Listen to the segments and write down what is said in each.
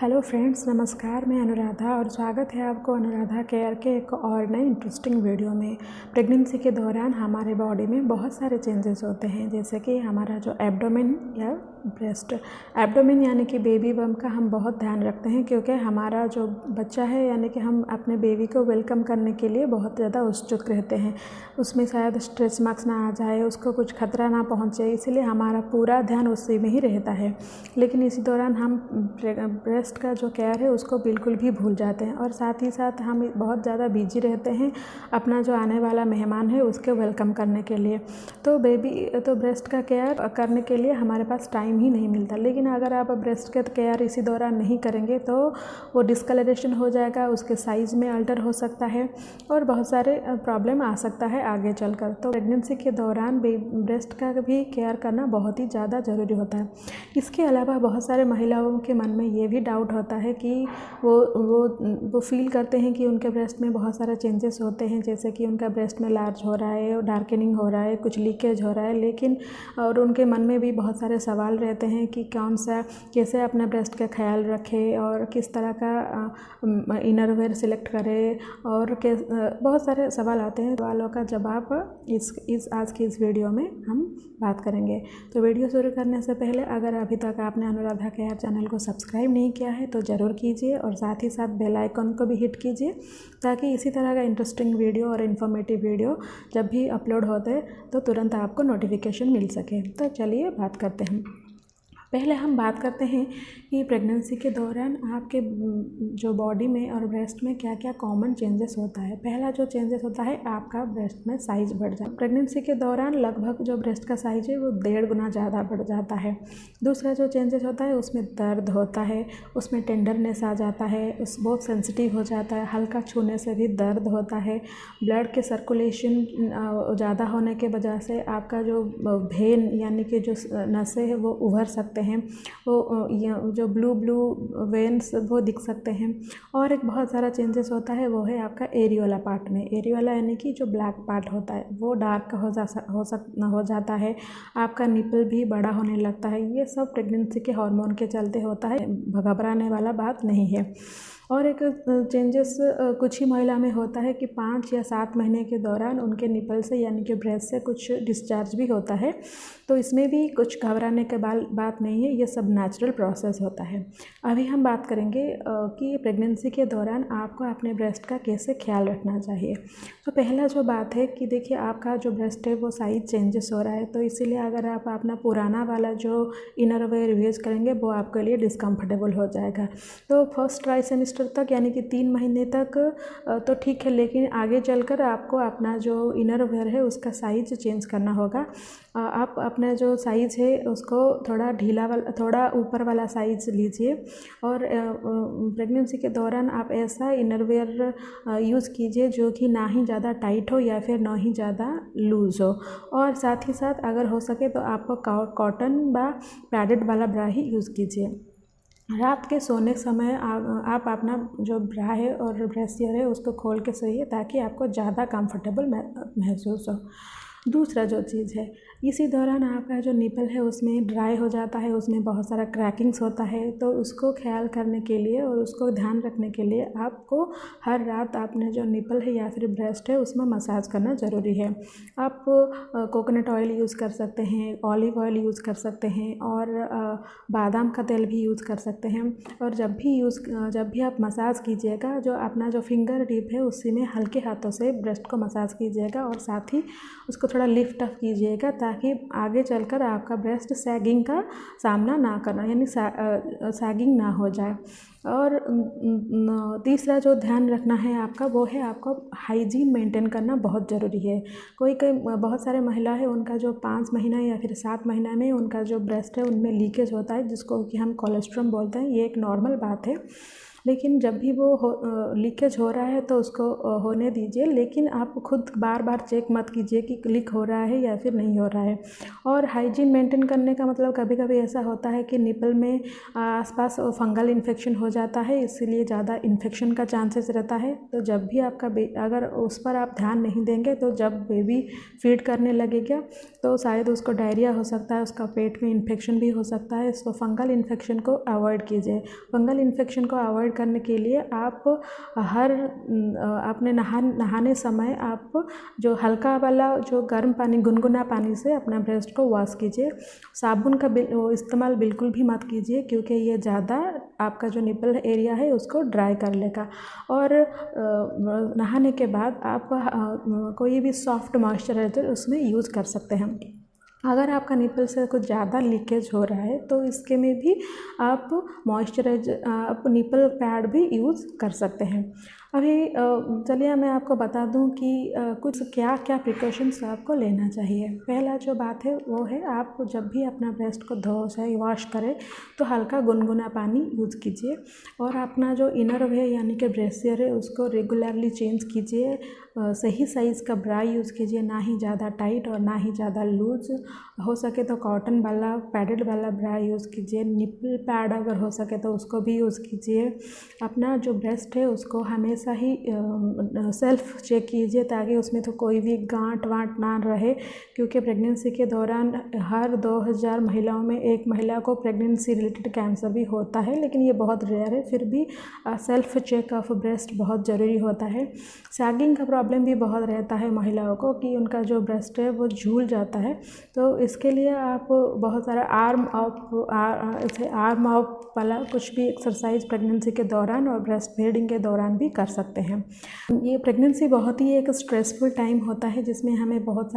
Hello friends, नमस्कार। मैं अनुराधा और स्वागत है आपको अनुराधा केयर के एक और नए इंटरेस्टिंग वीडियो में। प्रेगनेंसी के दौरान हमारे बॉडी में बहुत सारे चेंजेस होते हैं, जैसे कि हमारा जो एब्डोमेन या ब्रेस्ट, एब्डोमेन यानी कि बेबी बम का हम बहुत ध्यान रखते हैं, क्योंकि हमारा जो बच्चा है यानी कि हम अपने बेबी को वेलकम करने के लिए बहुत ज़्यादा उत्सुक रहते हैं। उसमें शायद स्ट्रेच मार्क्स ना आ जाए, उसको कुछ खतरा ना पहुँचे, इसलिए हमारा पूरा ध्यान उसी में ही रहता है। लेकिन इसी दौरान हम ब्रेस्ट का जो केयर है उसको बिल्कुल भी भूल जाते हैं, और साथ ही साथ हम बहुत ज़्यादा बिजी रहते हैं अपना जो आने वाला मेहमान है उसके वेलकम करने के लिए। तो ब्रेस्ट का केयर करने के लिए हमारे पास टाइम ही नहीं मिलता। लेकिन अगर आप ब्रेस्ट का केयर इसी दौरान नहीं करेंगे तो वो डिस्कलरेशन हो जाएगा, उसके साइज़ में अल्टर हो सकता है और बहुत सारे प्रॉब्लम आ सकता है आगे चलकर। तो प्रेगनेंसी के दौरान ब्रेस्ट का भी केयर करना बहुत ही ज़्यादा ज़रूरी होता है। इसके अलावा बहुत सारे महिलाओं के मन में ये भी डाउट होता है कि वो फील करते हैं कि उनके ब्रेस्ट में बहुत सारे चेंजेस होते हैं, जैसे कि उनका ब्रेस्ट में लार्ज हो रहा है, डार्कनिंग हो रहा है, कुछ लीकेज हो रहा है। लेकिन और उनके मन में भी बहुत सारे सवाल रहते हैं कि कैसे अपने ब्रेस्ट का ख्याल रखें और किस तरह का इनरवेयर सिलेक्ट करें, और बहुत सारे सवाल आते हैं। सवालों का जवाब आज की इस वीडियो में हम बात करेंगे। तो वीडियो शुरू करने से पहले अगर अभी तक आपने अनुराधा केयर चैनल को सब्सक्राइब नहीं किया है तो ज़रूर कीजिए, और साथ ही साथ बेल आइकन को भी हिट कीजिए, ताकि इसी तरह का इंटरेस्टिंग वीडियो और इन्फॉर्मेटिव वीडियो जब भी अपलोड होते हैं तो तुरंत आपको नोटिफिकेशन मिल सके। तो चलिए बात करते हैं। पहले हम बात करते हैं कि प्रेगनेंसी के दौरान आपके जो बॉडी में और ब्रेस्ट में क्या क्या कॉमन चेंजेस होता है। पहला जो चेंजेस होता है, आपका ब्रेस्ट में साइज़ बढ़ जाता है। प्रेगनेंसी के दौरान लगभग जो ब्रेस्ट का साइज़ है वो 1.5 गुना ज़्यादा बढ़ जाता है। दूसरा जो चेंजेस होता है उसमें दर्द होता है, उसमें टेंडरनेस आ जाता है, बहुत सेंसिटिव हो जाता है, हल्का छूने से भी दर्द होता है। ब्लड के सर्कुलेशन ज़्यादा होने के वजह से आपका जो भेन यानी कि जो नसें हैं वो उभर सकते हैं, वो जो ब्लू वेन्स वो दिख सकते हैं। और एक बहुत सारा चेंजेस होता है वो है आपका एरियोला पार्ट में। एरियोला यानी कि जो ब्लैक पार्ट होता है वो डार्क हो जाता है। आपका निपल भी बड़ा होने लगता है। ये सब प्रेगनेंसी के हार्मोन के चलते होता है, घबराने वाला बात नहीं है। और एक चेंजेस कुछ ही महिला में होता है कि 5 या 7 महीने के दौरान उनके निपल से यानी कि ब्रेस्ट से कुछ डिस्चार्ज भी होता है। तो इसमें भी कुछ घबराने के बात नहीं है, ये सब नेचुरल प्रोसेस होता है। अभी हम बात करेंगे कि प्रेगनेंसी के दौरान आपको अपने ब्रेस्ट का कैसे ख्याल रखना चाहिए। तो पहला जो बात है कि देखिए, आपका जो ब्रेस्ट है वो साइज चेंजेस हो रहा है, तो इसीलिए अगर आप अपना पुराना वाला जो इनरवेयर यूज़ करेंगे वो आपके लिए डिस्कम्फर्टेबल हो जाएगा। तो फर्स्ट ट्राइसेमिस्टर तक यानी कि 3 महीने तक तो ठीक है, लेकिन आगे चलकर आपको अपना जो इनरवेयर है उसका साइज़ चेंज करना होगा। आप अपना जो साइज़ है उसको थोड़ा ढीला वाला, थोड़ा ऊपर वाला साइज़ लीजिए, और प्रेगनेंसी के दौरान आप ऐसा इनरवेयर यूज़ कीजिए जो कि ना ही ज़्यादा टाइट हो या फिर ना ही ज़्यादा लूज़ हो। और साथ ही साथ अगर हो सके तो आपको कॉटन व पैडेड वाला ब्रा ही यूज़ कीजिए। रात के सोने के समय आप अपना जो ब्रा है और ब्रेसियर है उसको खोल के सोइए, ताकि आपको ज़्यादा कंफर्टेबल महसूस हो। दूसरा जो चीज़ है, इसी दौरान आपका जो निपल है उसमें ड्राई हो जाता है, उसमें बहुत सारा क्रैकिंग्स होता है। तो उसको ख्याल करने के लिए और उसको ध्यान रखने के लिए आपको हर रात अपने जो निपल है या फिर ब्रेस्ट है उसमें मसाज करना ज़रूरी है। आप कोकोनट ऑयल यूज़ कर सकते हैं, ऑलिव ऑयल यूज़ कर सकते हैं, और बादाम का तेल भी यूज़ कर सकते हैं। और जब भी आप मसाज कीजिएगा, जो अपना जो फिंगर टिप है उसी में हल्के हाथों से ब्रेस्ट को मसाज कीजिएगा, और साथ ही उसको थोड़ा लिफ्ट अप कीजिएगा, ताकि आगे चलकर आपका ब्रेस्ट सैगिंग का सामना ना करना, यानी सैगिंग ना हो जाए। और तीसरा जो ध्यान रखना है आपका वो है आपको हाइजीन मेंटेन करना बहुत ज़रूरी है। बहुत सारे महिला है उनका जो 5 महीना या फिर 7 महीना में उनका जो ब्रेस्ट है उनमें लीकेज होता है, जिसको कि हम कोलेस्ट्रम बोलते हैं। ये एक नॉर्मल बात है, लेकिन जब भी वो लीकेज हो रहा है तो उसको होने दीजिए, लेकिन आप खुद बार बार चेक मत कीजिए कि लीक हो रहा है या फिर नहीं हो रहा है। और हाइजीन मेंटेन करने का मतलब, कभी कभी ऐसा होता है कि निपल में आसपास फंगल इन्फेक्शन हो जाता है, इसीलिए ज़्यादा इन्फेक्शन का चांसेस रहता है। तो जब भी आपका अगर उस पर आप ध्यान नहीं देंगे तो जब बेबी फीड करने लगेगा तो शायद उसको डायरिया हो सकता है, उसका पेट में इन्फेक्शन भी हो सकता है। तो फंगल इन्फेक्शन को अवॉइड कीजिए। फंगल इन्फेक्शन को अवॉइड करने के लिए आप अपने नहाने समय आप जो हल्का वाला जो गर्म पानी, गुनगुना पानी से अपना ब्रेस्ट को वॉश कीजिए। साबुन का इस्तेमाल बिल्कुल भी मत कीजिए, क्योंकि ये ज़्यादा आपका जो निपल एरिया है उसको ड्राई कर लेगा। और नहाने के बाद आप कोई भी सॉफ्ट मॉइस्चराइज़र उसमें यूज़ कर सकते हैं। अगर आपका निपल से कुछ ज़्यादा लीकेज हो रहा है तो इसके में भी आप आप निपल पैड भी यूज़ कर सकते हैं। अभी चलिए मैं आपको बता दूं कि कुछ क्या क्या प्रिकॉशंस आपको लेना चाहिए। पहला जो बात है वो है, आप जब भी अपना ब्रेस्ट को धो से वॉश करें तो हल्का गुनगुना पानी यूज़ कीजिए। और अपना जो इनर है यानी कि ब्रेसियर है उसको रेगुलरली चेंज कीजिए। सही साइज़ का ब्रा यूज़ कीजिए, ना ही ज़्यादा टाइट और ना ही ज़्यादा लूज। हो सके तो कॉटन वाला पैडेड वाला ब्रा यूज़ कीजिए। निपल पैड अगर हो सके तो उसको भी यूज़ कीजिए। अपना जो ब्रेस्ट है उसको हमेशा ही सेल्फ चेक कीजिए, ताकि उसमें तो कोई भी गांठ वांट ना रहे, क्योंकि प्रेगनेंसी के दौरान हर 2000 महिलाओं में एक महिला को प्रेगनेंसी रिलेटेड कैंसर भी होता है, लेकिन ये बहुत रेयर है। फिर भी सेल्फ चेक ऑफ ब्रेस्ट बहुत ज़रूरी होता है। सैगिंग का प्रॉब्लम भी बहुत रहता है महिलाओं को कि उनका जो ब्रेस्ट है वो झूल जाता है। तो इसके लिए आप बहुत सारा आर्म अप वाला कुछ भी एक्सरसाइज प्रेगनेंसी के दौरान और ब्रेस्ट फीडिंग के दौरान भी कर सकते हैं। ये प्रेगनेंसी बहुत ही एक स्ट्रेसफुल टाइम होता है, जिसमें हमें बहुत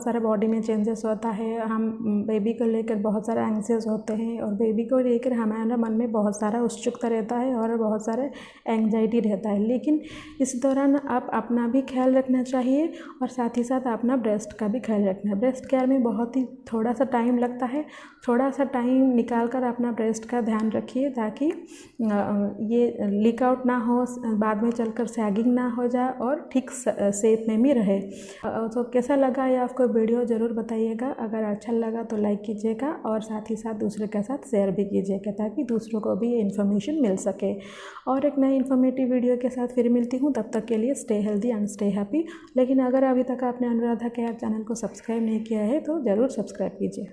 सारा बॉडी में चेंजेस होता है। हम बेबी को लेकर बहुत सारा एंग्जियस होते हैं और बेबी को लेकर हमारा मन में बहुत सारा उत्सुकता रहता है और बहुत सारा एंग्जाइटी रहता है। लेकिन इस दौरान आप अपना भी ख्याल रखना चाहिए और साथ ही साथ अपना ब्रेस्ट का भी ख्याल रखना है। ब्रेस्ट केयर में बहुत ही थोड़ा सा टाइम लगता है। थोड़ा सा टाइम निकाल कर अपना ब्रेस्ट का ध्यान रखिए, ताकि ये लीक आउट ना हो, बाद में चलकर सैगिंग ना हो जाए और ठीक शेप में भी रहे। तो कैसा लगा ये आपको वीडियो ज़रूर बताइएगा। अगर अच्छा लगा तो लाइक कीजिएगा और साथ ही साथ दूसरे के साथ शेयर भी कीजिएगा, ताकि दूसरों को भी ये इन्फॉर्मेशन मिल सके। और एक नई इन्फॉर्मेटिव वीडियो के साथ फिर मिलती हूँ। तब तक के लिए stay healthy and stay happy. लेकिन अगर अभी तक आपने अनुराधा केयर चैनल को सब्सक्राइब नहीं किया है तो ज़रूर सब्सक्राइब कीजिए।